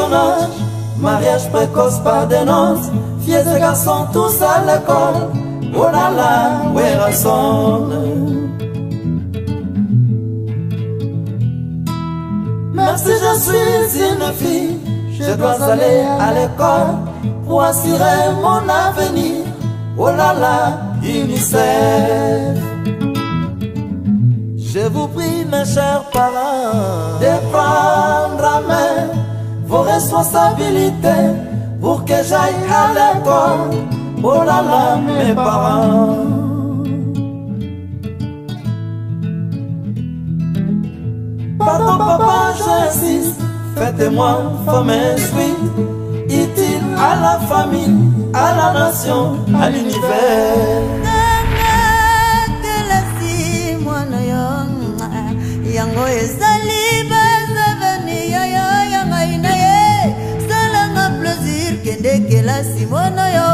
personnage. Mariage précoce par des noces, filles et garçons tous à l'école. Oh là là, where I sonne. Même si je suis une fille, je dois aller à l'école pour assurer mon avenir. Oh là là, UNICEF. Je vous prie, mes chers parents, de prendre à main vos responsabilités pour que j'aille à l'école. Oh là là, mes parents. Pardon papa, j'insiste, faites-moi femme instruite, utile à la famille, à la nation, à l'univers. Yango ezali bazavani ya yanga inaye salanga plaisir kende kelasi mwana yo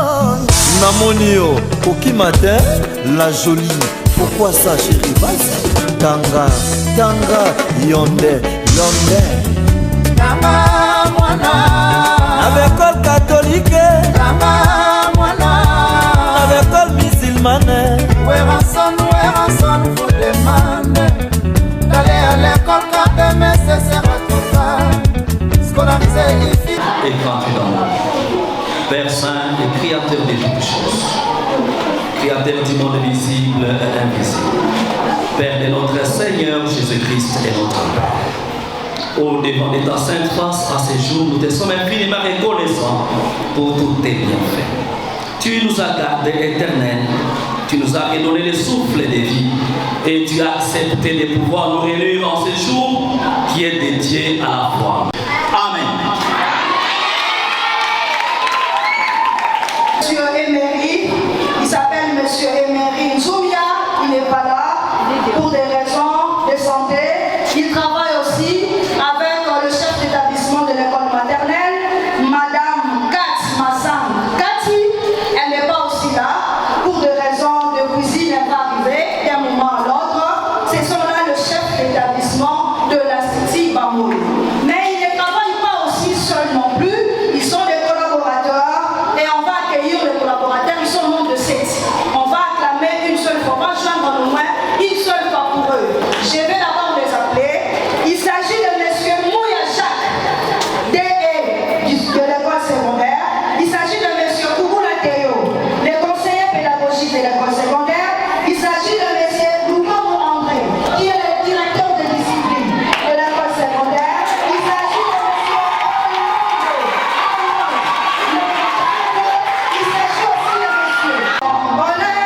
Namoni yo Koki matin la jolie. Pourquoi ça chérie? Vas-y Tanga Tanga Yonde Yonde Tanga mwana avec école catholique, Tanga mwana avec école musulmane. Where I son vous demande d'aller à l'école car demain c'est certain. Scolariser ici et gratuit dans l'amour. Père Saint et Créateur de toutes choses, Créateur du monde visible et invisible, Père de notre Seigneur Jésus-Christ et notre Père. Au devant de ta sainte face, à ce jour, nous te sommes infiniment reconnaissants pour tous tes bienfaits. Tu nous as gardés éternels, tu nous as redonné le souffle de vie et tu as accepté de pouvoir nous réunir en ce jour qui est dédié à la foi. Amen. Monsieur Emery, il s'appelle Monsieur Emery Nzoumia, il n'est pas là pour des raisons de santé. Il travaille aussi avec le chef d'établissement de l'école maternelle, Madame Kat Massang. Cathy, elle n'est pas aussi là pour des raisons de cuisine, elle va arriver d'un moment à l'autre. Ce sont là le chef d'établissement de la City Bamoul. Mais ils ne travaillent pas aussi seuls non plus, ils sont des collaborateurs et on va accueillir les collaborateurs, ils sont au nombre de 7. On va acclamer une seule fois, on va joindre au moins une seule fois pour eux. Je vais d'abord les appeler. Il s'agit de M. Mouya Jacques, DE de l'école secondaire. Il s'agit de M. Kouboula Théo, le conseiller pédagogique de l'école secondaire. Il s'agit de M. Lukamou André, qui est le directeur de discipline de l'école secondaire. Il s'agit de M. Il s'agit aussi de M. Bonheur.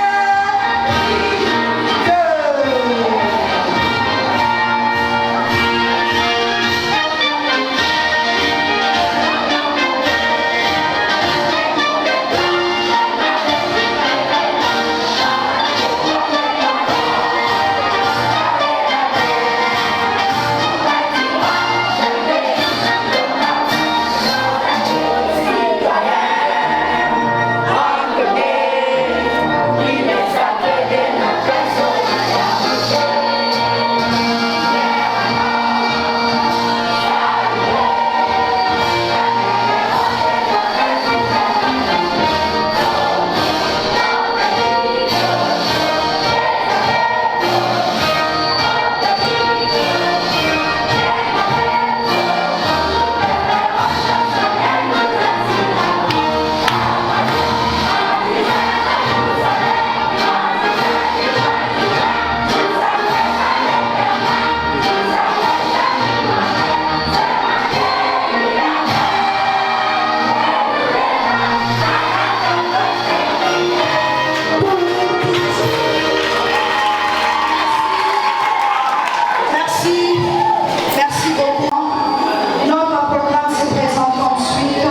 Merci beaucoup. Notre programme se présente ensuite.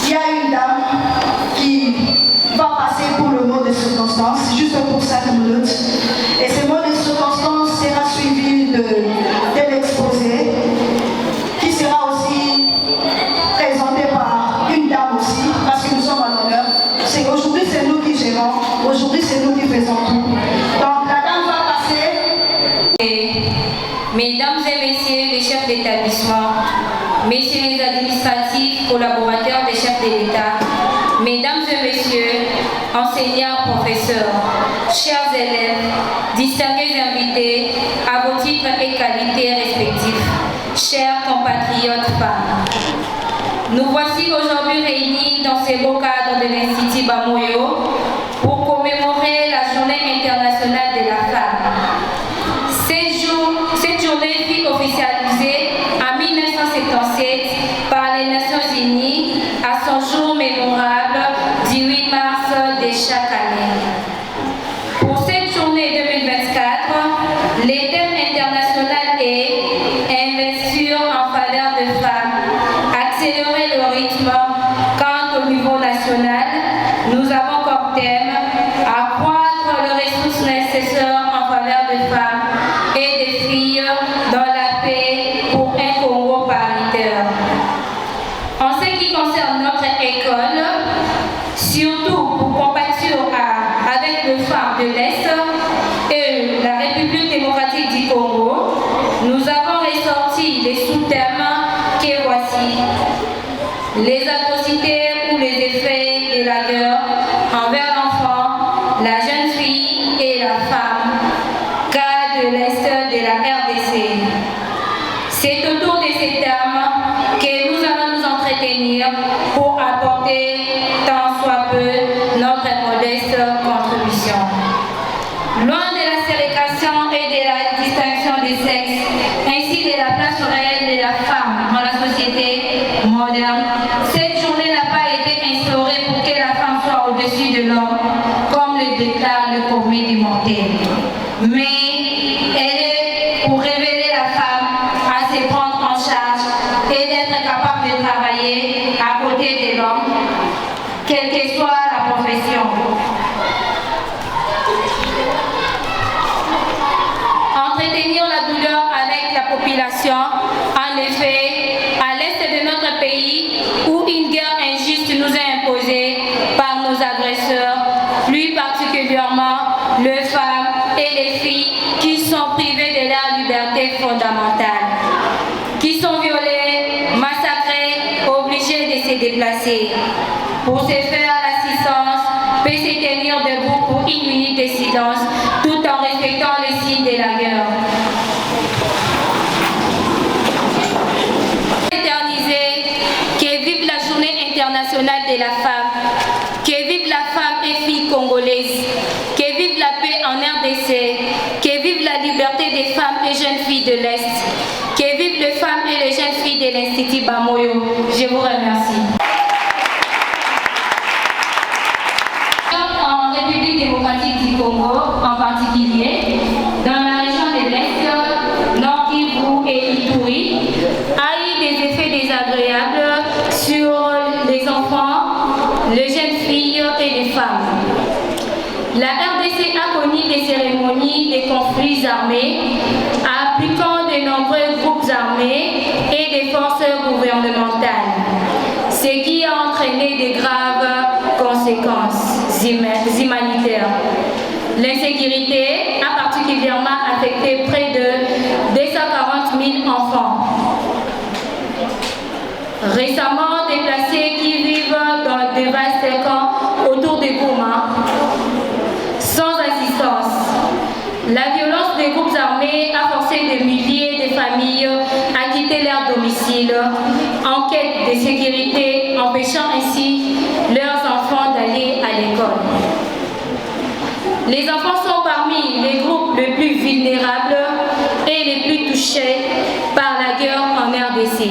Il y a une dame qui va passer pour le mot de circonstance, juste pour 5 minutes. Et ce mot de circonstance sera suivi de l'exposé, qui sera aussi présenté par une dame aussi, parce que nous sommes à l'honneur. Aujourd'hui, c'est nous qui gérons. Aujourd'hui, c'est nous qui faisons tout. Donc, la dame va passer. Mesdames et messieurs, les chefs d'établissement, messieurs les administratifs, collaborateurs des chefs de l'État, mesdames et messieurs, enseignants, professeurs, chers élèves, distingués invités, à vos titres et qualités respectifs, chers compatriotes femmes. Nous voici aujourd'hui réunis dans ce beau cadre de l'Institut Bamoyo pour commémorer la Journée internationale de la femme. Cette journée fut officialisée en 1977 par les Nations Unies à son jour mémorable du 8 mars de chaque année. Pour cette journée 2024, le thème international est Investir en faveur de femmes, accélérer le rythme. Quant au niveau national, nous avons comme thème accroître les ressources nécessaires en faveur des femmes et des filles dans la paix pour un Congo paritaire. En ce qui concerne notre école, surtout pour compatir avec les femmes de l'Est et la République démocratique du Congo, nous avons ressorti les sous-thèmes que voici. Les atrocités ou les effets de la guerre envers l'enfant, la jeune fille et la femme, cas de l'Est de la RDC. C'est autour de ces thèmes que nous allons nous entretenir pour apporter tant soit peu notre modeste contribution. Loin de la ségrégation et de la distinction des sexes, ainsi de la place réelle de la femme dans la société moderne, cette journée n'a pas été instaurée pour que la femme soit au-dessus de l'homme, comme le déclare le commun du mortel. Mais elle est pour révéler la femme à se prendre en charge et d'être capable de travailler à côté de l'homme, quelle que soit la profession. Entretenir la douleur avec la population, en effet, à l'est de notre pays, où une guerre injuste nous est imposée par nos agresseurs, plus particulièrement les femmes et les filles qui sont privées de leur liberté fondamentale, qui sont violées, massacrées, obligées de se déplacer. Pour ce faire, l'assistance peut se tenir debout pour une minute de silence, tout en respectant les signes de la guerre. Que vive la Journée internationale de la femme, que vive la femme et fille congolaise, que vive la paix en RDC, que vive la liberté des femmes et jeunes filles de l'Est, que vive les femmes et les jeunes filles de l'Institut Bamoyo. Je vous remercie. En République démocratique du Congo, en particulier, dans la région de l'Est, Nord Kivu et Ituri, a eu des effets désagréables sur les enfants, les jeunes filles et les femmes. La RDC a connu des cérémonies de conflits armés, appliquant de nombreux groupes armés et des forces gouvernementales, ce qui a entraîné de graves conséquences humanitaires. L'insécurité a particulièrement affecté près de 240 000 enfants. Récemment déplacés qui vivent dans de vastes camps autour de Goma, sans assistance. La violence des groupes armés a forcé des milliers de familles à quitter leur domicile en quête de sécurité, empêchant ainsi leurs enfants d'aller à l'école. Les enfants sont parmi les groupes les plus vulnérables et les plus touchés par la guerre en RDC.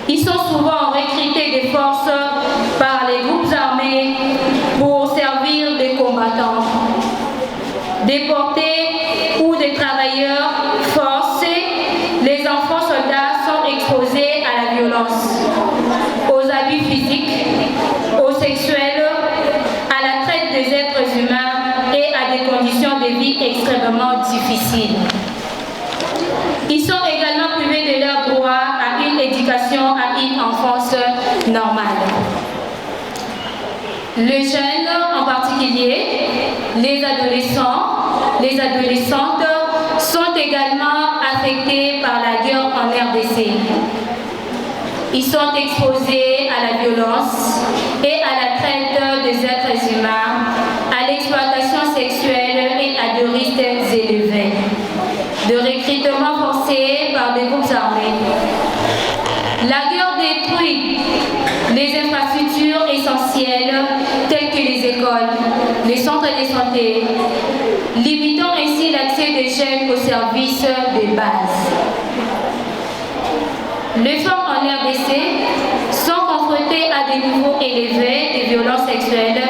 Ils sont souvent recrutés des forces par les groupes armés pour servir des combattants, déportés ou des travailleurs forcés. Les enfants soldats sont exposés à la violence, aux abus physiques, aux sexuels, à la traite des êtres humains et à des conditions de vie extrêmement difficiles. Ils sont également privés de leur droit à une éducation, à une enfance normale. Les jeunes en particulier, les adolescents, les adolescentes sont également affectés par la guerre en RDC. Ils sont exposés à la violence et à la traite des êtres humains, à l'exploitation sexuelle et à de risques élevés, de recrutement forcé par des groupes armés. La guerre détruit les infrastructures essentielles telles que les écoles, les centres de santé, limitant ainsi l'accès des jeunes aux services de base. Les femmes en RDC sont confrontées à des niveaux élevés de violences sexuelles,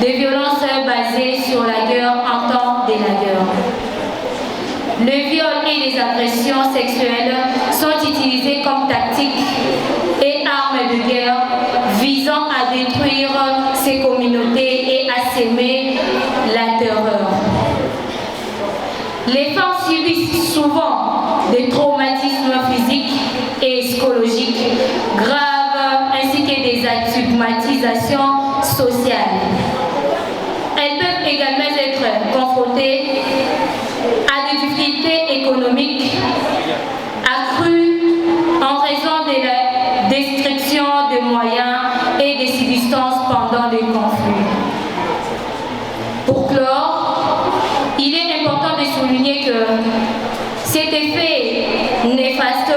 des violences basées sur la guerre en temps de la guerre. Le viol et les agressions sexuelles sont utilisés comme tactiques et armes de guerre visant à détruire ces communautés et à s'aimer la terreur. Les femmes subissent souvent des traumatismes physiques et psychologiques graves ainsi que des stigmatisations sociales. Elles peuvent également être confrontées à des difficultés économiques accrues en raison de la destruction de moyens et des subsistances pendant les conflits. Pour clore, il est important de souligner que cet effet néfaste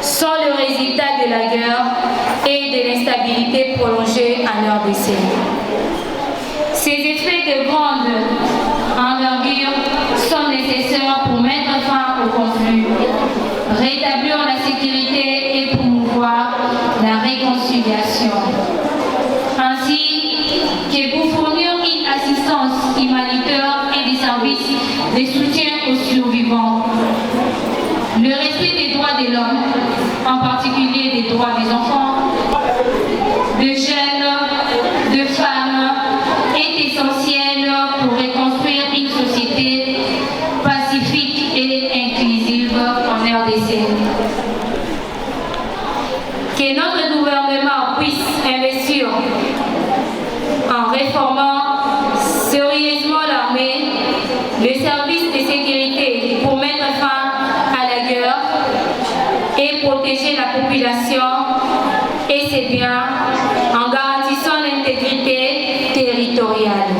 sont le résultat de la guerre et de l'instabilité prolongée en RDC. Ces effets de grande envergure sont nécessaires pour mettre fin au conflit, rétablir la sécurité et promouvoir la réconciliation, ainsi que pour fournir une assistance humanitaire et des services de soutien aux survivants. Le respect des droits de l'homme, en particulier des droits des enfants, de jeunes, de femmes, est essentiel pour reconstruire une société pacifique et inclusive en RDC. Que notre gouvernement puisse investir en réformant sérieusement l'armée, le service de sécurité pour mettre fin à la guerre et protéger la population et ses biens en garantissant l'intégrité territoriale.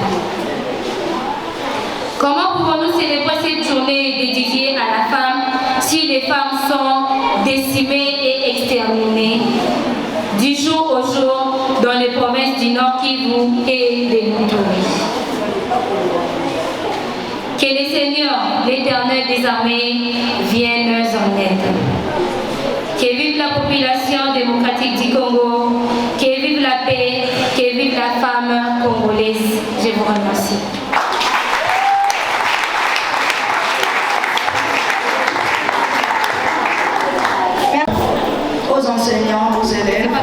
Comment pouvons-nous célébrer cette journée dédiée à la femme si les femmes sont décimées et exterminées du jour au jour dans les provinces du Nord Kivu et de l'Ituri? Que le Seigneur, l'Éternel des armées, vienne en aide. Que vive la population démocratique du Congo, que vive la paix, que vive la femme congolaise. Je vous remercie. Aux enseignants, aux élèves,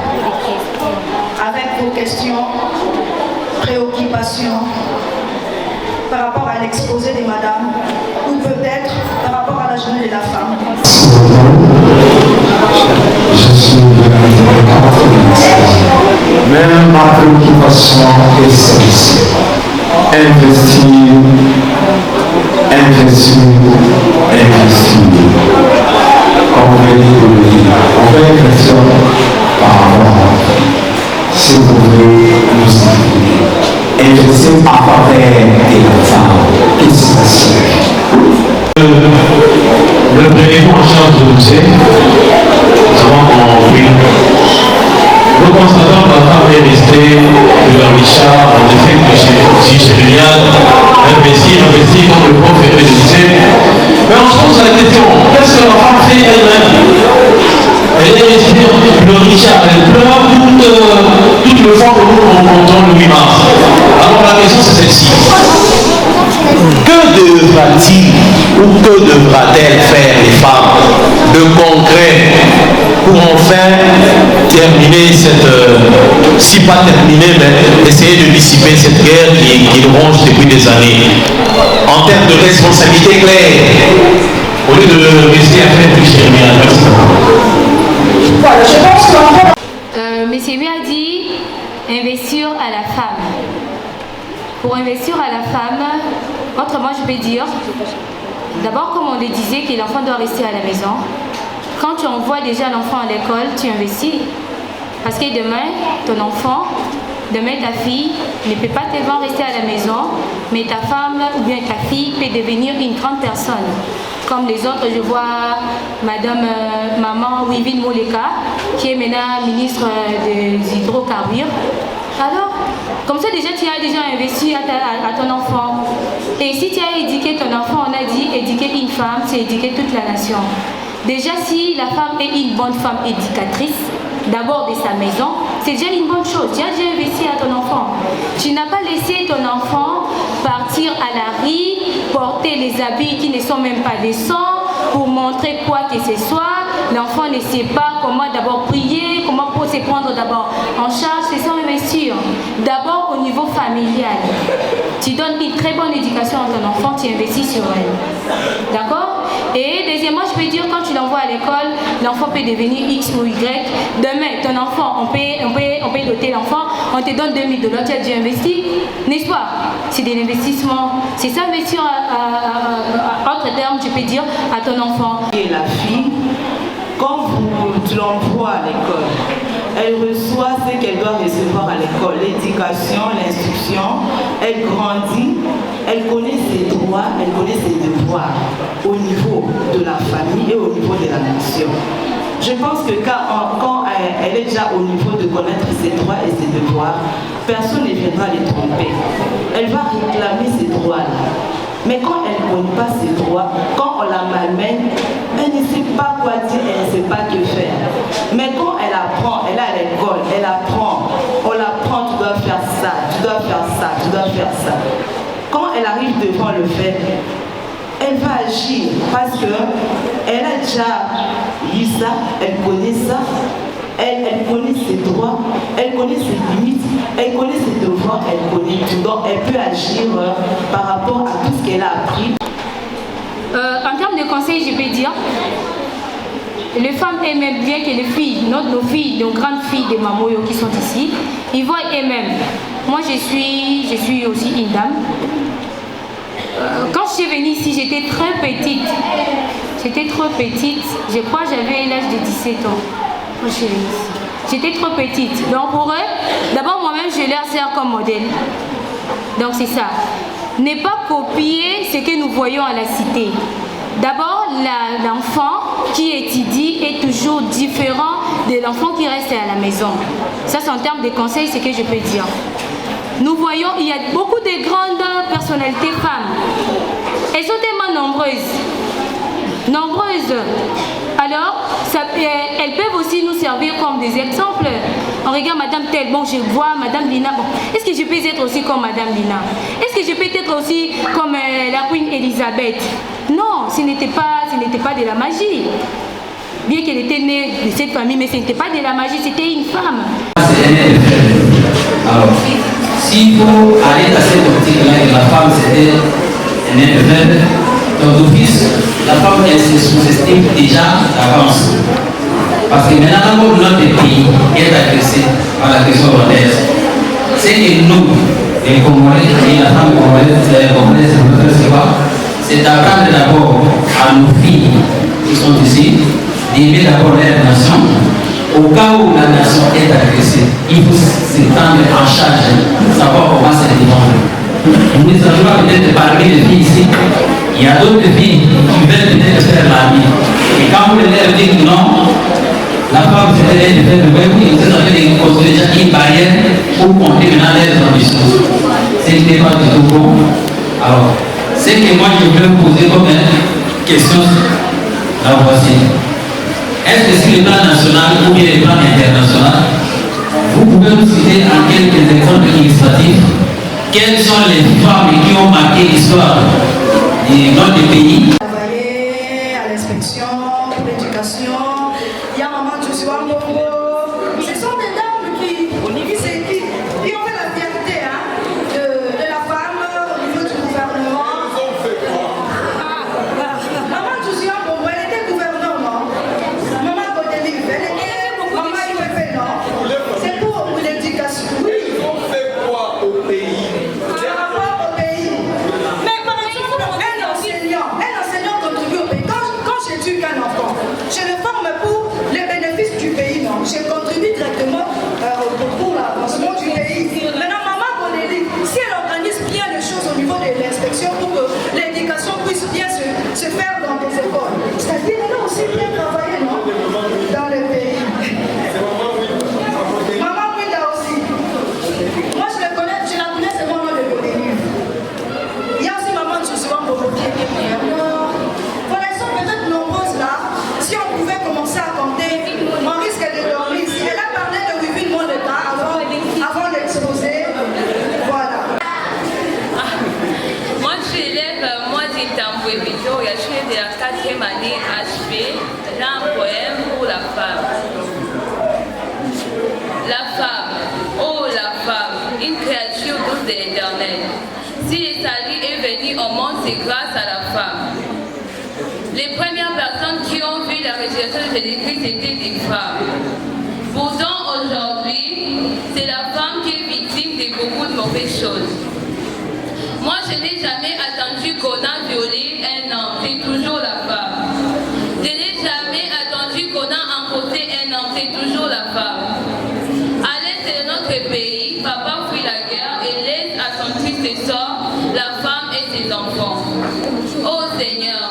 avec vos questions, préoccupations par rapport à l'exposé des madames ou peut-être par rapport à la journée de la femme. Je suis mais ma préoccupation est celle-ci. Investir. Comme on vient de le dire, on fait une question par rapport à si vous voulez nous aider. Investir en faveur de la femme qui se passe. Le premier point en charge de l'objet, nous avons compris. Nous constatons que la femme est restée de la Richard, en effet, que si c'est génial, investir comme le prof le disait. Mais on se pose la question, qu'est-ce que la femme fait elle-même? Elle est restée le Richard, elle pleure toute le fois que nous rencontrons le 8 mars. Alors la question c'est celle-ci. Que devra-t-il ou que devra-t-elle faire les femmes de concret pour enfin terminer cette, si pas terminer, mais essayer de dissiper cette guerre qui ronge depuis des années, en termes de responsabilité claire, au lieu de rester à faire plus terminer. Voilà, je pense que Monsieur lui a dit investir à la femme. Pour investir à la femme, autrement je vais dire, D'abord, comme on le disait, que l'enfant doit rester à la maison. Quand tu envoies déjà l'enfant à l'école, tu investis. Parce que demain, ton enfant, demain ta fille ne peut pas tellement rester à la maison, mais ta femme ou bien ta fille peut devenir une grande personne. Comme les autres, je vois Madame Maman Wivine Moleka, qui est maintenant ministre des hydrocarbures. Alors, comme ça déjà tu as déjà investi à ton enfant. Et si tu as éduqué ton enfant, on a dit éduquer une femme, c'est éduquer toute la nation. Déjà si la femme est une bonne femme éducatrice, d'abord de sa maison, c'est déjà une bonne chose. Tu as déjà investi à ton enfant. Tu n'as pas laissé ton enfant partir à la rue, porter les habits qui ne sont même pas décents pour montrer quoi que ce soit. L'enfant ne sait pas comment d'abord prier, comment pour se prendre d'abord en charge, c'est ça investir. D'abord au niveau familial. Tu donnes une très bonne éducation à ton enfant, tu investis sur elle. D'accord? Et deuxièmement, je peux dire, quand tu l'envoies à l'école, l'enfant peut devenir X ou Y. Demain, ton enfant, on peut doter l'enfant, on te donne 2000 $, tu as déjà investi, n'est-ce pas? C'est de l'investissement. C'est ça, investir à autre terme, je peux dire, à ton enfant. Et la fille, quand tu l'envoies à l'école, elle reçoit ce qu'elle doit recevoir à l'école, l'éducation, l'instruction, elle grandit, elle connaît ses droits, elle connaît ses devoirs au niveau de la famille et au niveau de la nation. Je pense que quand elle est déjà au niveau de connaître ses droits et ses devoirs, personne ne viendra les tromper. Elle va réclamer ses droits-là. Mais quand elle ne connaît pas ses droits, quand on la malmène, elle ne sait pas quoi dire, elle ne sait pas que faire. Mais quand elle apprend, elle est à l'école, elle apprend, on l'apprend, tu dois faire ça, tu dois faire ça, tu dois faire ça. Quand elle arrive devant le fait, elle va agir parce qu'elle a déjà eu ça, elle connaît ça. Elle connaît ses droits, elle connaît ses limites, elle connaît ses devoirs, elle connaît tout. Donc elle peut agir par rapport à tout ce qu'elle a appris. En termes de conseils, je peux dire, les femmes aiment bien que les filles, nos filles, nos grandes filles de Mamoyo qui sont ici, ils voient elles-mêmes. Moi je suis aussi une dame. Quand je suis venue ici, j'étais très petite. J'étais trop petite. Je crois que j'avais l'âge de 17 ans. J'étais trop petite. Donc pour eux, d'abord moi-même je leur sers comme modèle. Donc c'est ça. Ne pas copier ce que nous voyons à la cité. D'abord, l'enfant qui étudie est toujours différent de l'enfant qui reste à la maison. Ça c'est en termes de conseils, ce que je peux dire. Nous voyons, il y a beaucoup de grandes personnalités femmes. Elles sont tellement nombreuses. Alors, elles peuvent aussi nous servir comme des exemples. On regarde Madame Tel, bon je vois Madame Lina, bon, est-ce que je peux être aussi comme Madame Lina? Est-ce que je peux être aussi comme la Queen Elisabeth? Non, ce n'était pas de la magie. Bien qu'elle était née de cette famille, mais ce n'était pas de la magie, c'était une femme. Alors, s'il faut aller à cette optique-là, que la femme c'était un être faible, donc d'office, la femme elle se sous-estime déjà d'avance. Parce que maintenant, comme notre pays est agressé par la question rwandaise, c'est que nous, les Congolais, et la femme congolaise, c'est d'apprendre d'abord à nos filles qui sont ici, d'aimer d'abord leur nation. Au cas où la nation est agressée, il faut se prendre en charge pour savoir comment se défendre. Nous ne savons pas peut-être parmi les filles ici, il y a d'autres filles qui veulent peut-être faire l'armée. Et quand vous leur dites non, la femme c'était de faire le même, ils sont en train de construire déjà une barrière pour compter maintenant leurs ambitions. Ce n'est pas du tout bon. Alors, ce que moi je veux poser comme question, la voici. Est-ce que sur le plan national ou bien le plan international, vous pouvez nous citer en quelques exemples illustratifs quelles sont les femmes qui ont marqué l'histoire de notre pays? Travailler à l'inspection pour l'éducation, il y a Maman Joshua Mbongo. Ce sont des dames qui ont fait la fierté de la femme au niveau du gouvernement. Maman Joshua Mbongo, elle était gouverneur, non? Maman Godelive, elle était maman IPP, non? C'est pour l'éducation. Oui. Ils ont fait quoi au pays? Par rapport au pays. Mais par exemple, un enseignant l'éducation puisse bien se faire dans des écoles. C'est-à-dire, elle a aussi bien travaillé, non? Dans le pays. Maman Winda aussi. Moi, je la connais c'est mon nom de Bodénie. Il y a aussi maman de Josué Bobotier qui est meilleure. Voilà, elles sont peut-être nombreuses là. Si on pouvait commencer à compter, on risque de dormir. Si elle a parlé de vivre le monde de temps avant d'exposer, voilà. Moi, je suis élève, moi j'ai Tamboué Victoria, je suis de la 4e année HP, j'ai un poème pour la femme. La femme, oh la femme, une créature douce de l'éternel. Si le salut est venu au monde, c'est grâce à la femme. Les premières personnes qui ont vu la résurrection de Jésus-Christ étaient des femmes. Pourtant, aujourd'hui, c'est la femme qui est victime de beaucoup de mauvaises choses. Moi, je n'ai jamais attendu qu'on a violé un homme, c'est toujours la femme. Je n'ai jamais attendu qu'on a emporté un homme, c'est toujours la femme. À l'est de notre pays, papa fuit la guerre et laisse à son triste sort la femme et ses enfants. Oh Seigneur,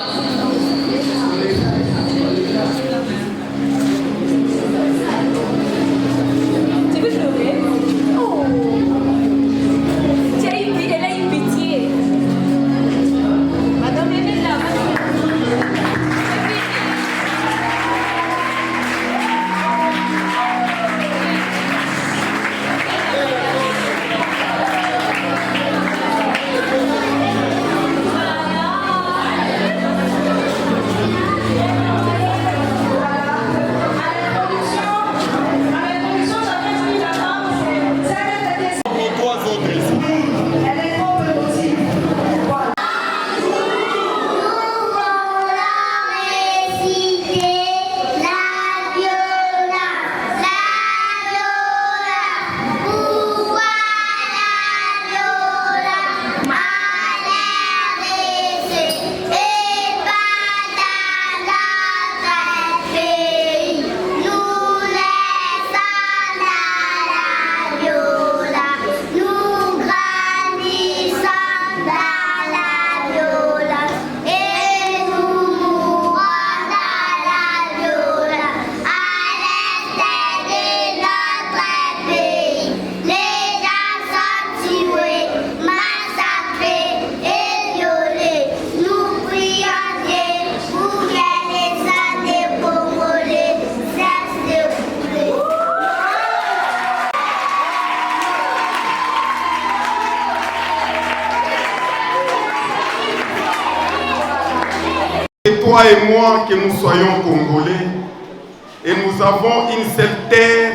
tu veux pleurer? Oh, elle a eu pitié. Madame, elle est là. Toi et moi, que nous soyons congolais, et nous avons une seule terre,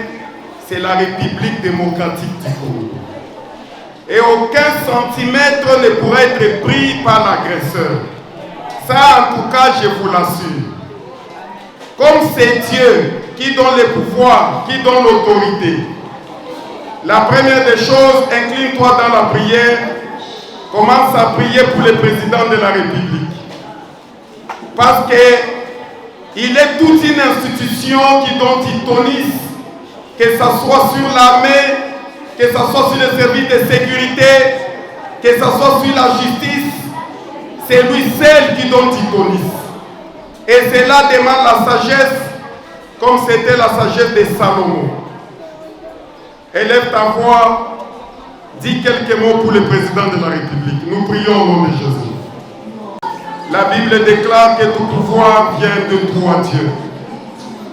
c'est la République démocratique du Congo. Et aucun centimètre ne pourra être pris par l'agresseur. Ça, en tout cas, je vous l'assure. Comme c'est Dieu qui donne le pouvoir, qui donne l'autorité, la première des choses, incline-toi dans la prière, commence à prier pour le président de la République. Parce qu'il est toute une institution dont il tonise, que ce soit sur l'armée, que ce soit sur les services de sécurité, que ce soit sur la justice, c'est lui seul dont il tonise. Et cela demande la sagesse, comme c'était la sagesse de Salomon. Élève ta voix, dis quelques mots pour le président de la République. Nous prions au nom de Jésus. La Bible déclare que tout pouvoir vient de toi, Dieu.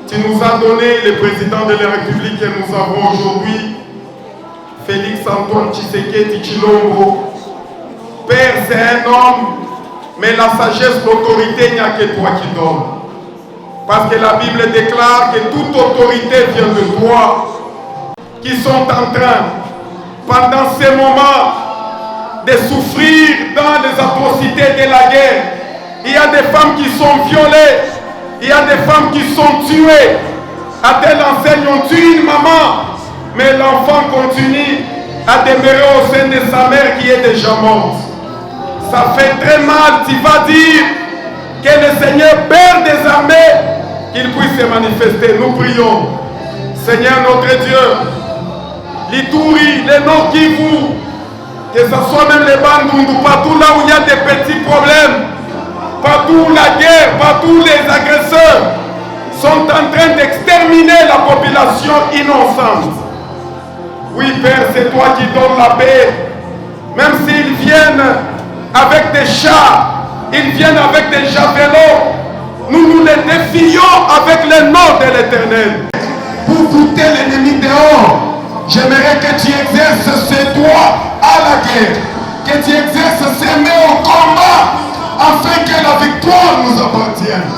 Tu nous as donné le président de la République que nous avons aujourd'hui, Félix Antoine Tshisekedi Tshilombo. Père, c'est un homme, mais la sagesse, l'autorité, il n'y a que toi qui donne. Parce que la Bible déclare que toute autorité vient de toi, qui sont en train, pendant ces moments, de souffrir dans les atrocités de la guerre. Il y a des femmes qui sont violées, il y a des femmes qui sont tuées. À telle enseigne, on tue une maman, mais l'enfant continue à demeurer au sein de sa mère qui est déjà morte. Ça fait très mal, tu vas dire que le Seigneur, Père des armées, qu'il puisse se manifester. Nous prions. Seigneur notre Dieu, l'Ituri, le Nord Kivu, que ce soit même les Bandundu, partout là où il y a des petits problèmes, partout la guerre, partout les agresseurs sont en train d'exterminer la population innocente. Oui, Père, c'est toi qui donnes la paix. Même s'ils viennent avec des chars, ils viennent avec des javelots, nous les défions avec le nom de l'Éternel. Pour foutre l'ennemi dehors, j'aimerais que tu exerces ces droits à la guerre, que tu exerces ces mains au combat, afin que la victoire nous appartienne.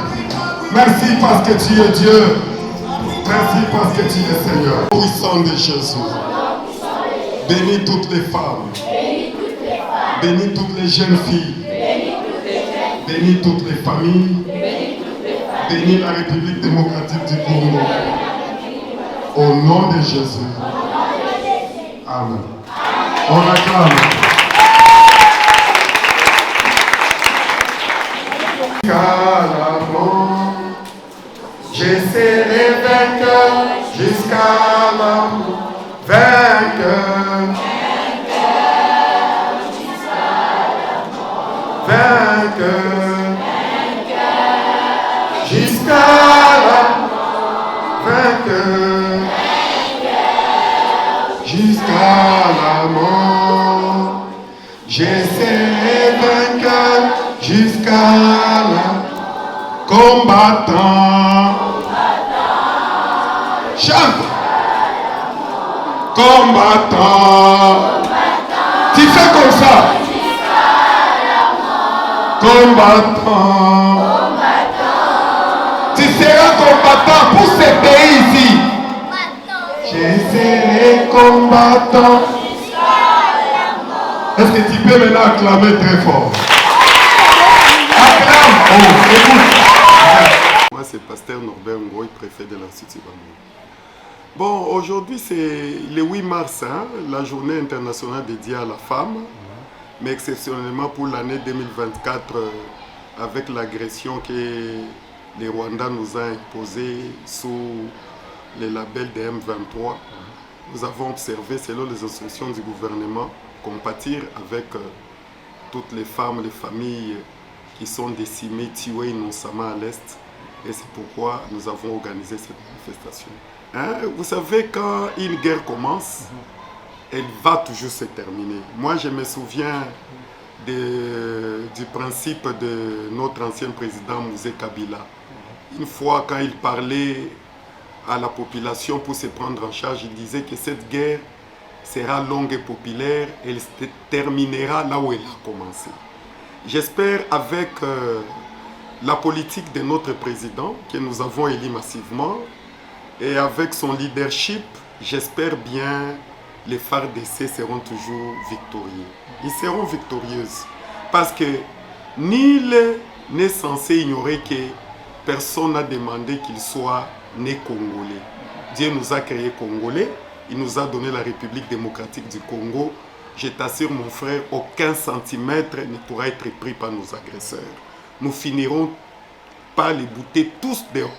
Merci parce que tu es Dieu. Merci parce que tu es Seigneur. Puissant de Jésus. Bénis toutes les femmes. Bénis toutes les jeunes filles. Bénis toutes les familles. Bénis la République démocratique du Congo. Au nom de Jésus. Amen. On acclame. Jusqu'à la mort, je serai vainqueur. Jusqu'à la mort, vainqueur. Vainqueur. Jusqu'à la mort, vainqueur. Jusqu'à la mort, je serai vainqueur. Jusqu'à la combattant. Chante. Combattant. Tu fais comme ça. Combattant. Tu seras combattant pour ce pays ici. Je serai combattant. Est-ce que tu peux maintenant acclamer très fort? Acclame. Oh, écoute. Moi, c'est Pasteur Norbert Ngoy, préfet de l'Institut Bamou. Bon, aujourd'hui, c'est le 8 mars, hein, la journée internationale dédiée à la femme. Mais exceptionnellement pour l'année 2024, avec l'agression que les Rwandais nous ont imposée sous le label de M23, nous avons observé, selon les instructions du gouvernement, compatir avec toutes les femmes, les familles qui sont décimées, tuées innocemment à l'Est. Et c'est pourquoi nous avons organisé cette manifestation. Hein? Vous savez, quand une guerre commence, elle va toujours se terminer. Moi, je me souviens du principe de notre ancien président Mouzé Kabila. Une fois, quand il parlait à la population pour se prendre en charge, il disait que cette guerre sera longue et populaire, elle se terminera là où elle a commencé. J'espère avec la politique de notre président, que nous avons élu massivement, et avec son leadership, j'espère bien les FARDC seront toujours victorieux. Ils seront victorieuses. Parce que nul n'est censé ignorer que personne n'a demandé qu'il soit né congolais. Dieu nous a créés congolais. Il nous a donné la République démocratique du Congo. Je t'assure, mon frère, aucun centimètre ne pourra être pris par nos agresseurs. Nous finirons par les bouter tous dehors.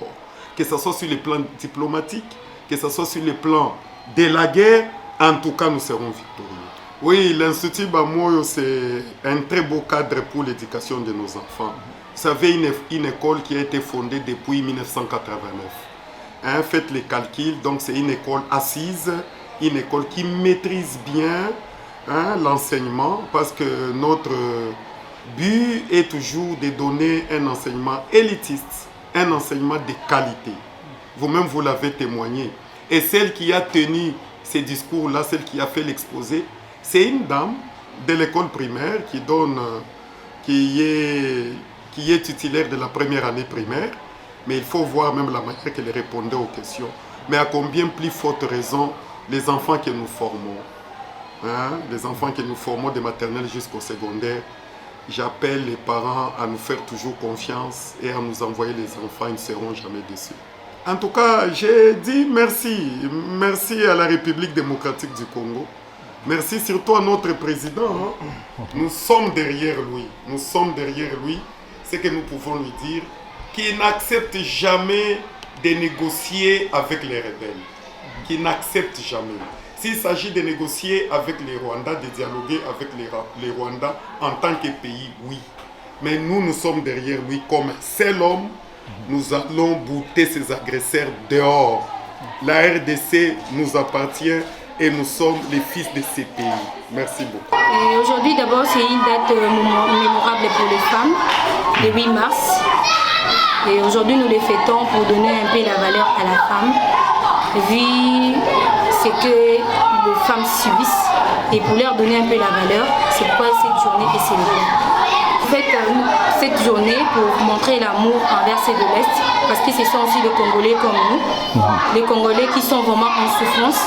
Que ce soit sur le plan diplomatique, que ce soit sur le plan de la guerre, en tout cas, nous serons victorieux. Oui, l'Institut Bamoyo, c'est un très beau cadre pour l'éducation de nos enfants. Vous savez, une école qui a été fondée depuis 1989. Hein, faites les calculs, donc c'est une école assise, une école qui maîtrise bien l'enseignement, parce que notre but est toujours de donner un enseignement élitiste, un enseignement de qualité. Vous-même, vous l'avez témoigné. Et celle qui a tenu ces discours-là, celle qui a fait l'exposé, c'est une dame de l'école primaire qui est titulaire de la première année primaire. Mais il faut voir même la manière qu'elle répondait aux questions. Mais à combien plus forte raison les enfants que nous formons, les enfants que nous formons de maternelle jusqu'au secondaire, j'appelle les parents à nous faire toujours confiance et à nous envoyer les enfants, ils ne seront jamais déçus. En tout cas, j'ai dit merci. Merci à la République démocratique du Congo. Merci surtout à notre président. Nous sommes derrière lui. Nous sommes derrière lui. Ce que nous pouvons lui dire, qu'il n'accepte jamais de négocier avec les rebelles. Qu'il n'accepte jamais. S'il s'agit de négocier avec les Rwandais, de dialoguer avec les Rwandais en tant que pays, oui. Mais nous sommes derrière lui comme seul homme. Nous allons bouter ces agresseurs dehors. La RDC nous appartient et nous sommes les fils de ces pays. Merci beaucoup. Aujourd'hui, d'abord, c'est une date mémorable pour les femmes, le 8 mars. Et aujourd'hui, nous les fêtons pour donner un peu la valeur à la femme, vu ce que les femmes subissent. Et pour leur donner un peu la valeur, c'est pourquoi cette journée est célébrée. En fait, cette journée pour montrer l'amour envers ceux de l'Est, parce que ce sont aussi les Congolais comme nous, les Congolais qui sont vraiment en souffrance,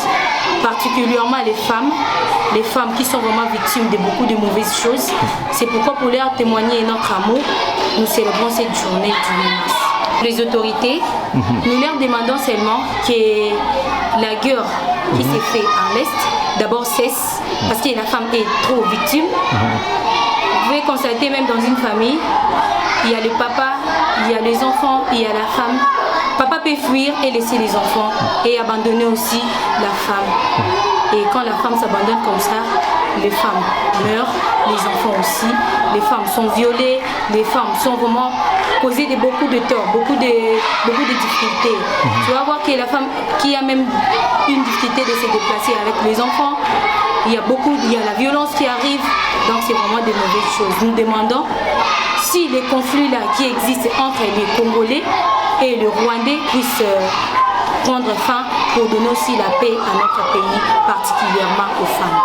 particulièrement les femmes qui sont vraiment victimes de beaucoup de mauvaises choses. C'est pourquoi pour leur témoigner notre amour, nous célébrons cette journée du 8 mars. Les autorités, nous leur demandons seulement que la guerre qui s'est faite à l'Est, d'abord cesse, parce que la femme est trop victime. Vous pouvez constater même dans une famille, il y a le papa, il y a les enfants, il y a la femme. Papa peut fuir et laisser les enfants et abandonner aussi la femme. Et quand la femme s'abandonne comme ça, les femmes meurent, les enfants aussi. Les femmes sont violées, les femmes sont vraiment causées de beaucoup de torts, beaucoup de difficultés. Tu vas voir que la femme qui a même une difficulté de se déplacer avec les enfants, il y a la violence qui arrive, donc c'est vraiment de mauvaises choses. Nous demandons si les conflits là qui existent entre les Congolais et le Rwandais puissent prendre fin pour donner aussi la paix à notre pays, particulièrement aux femmes.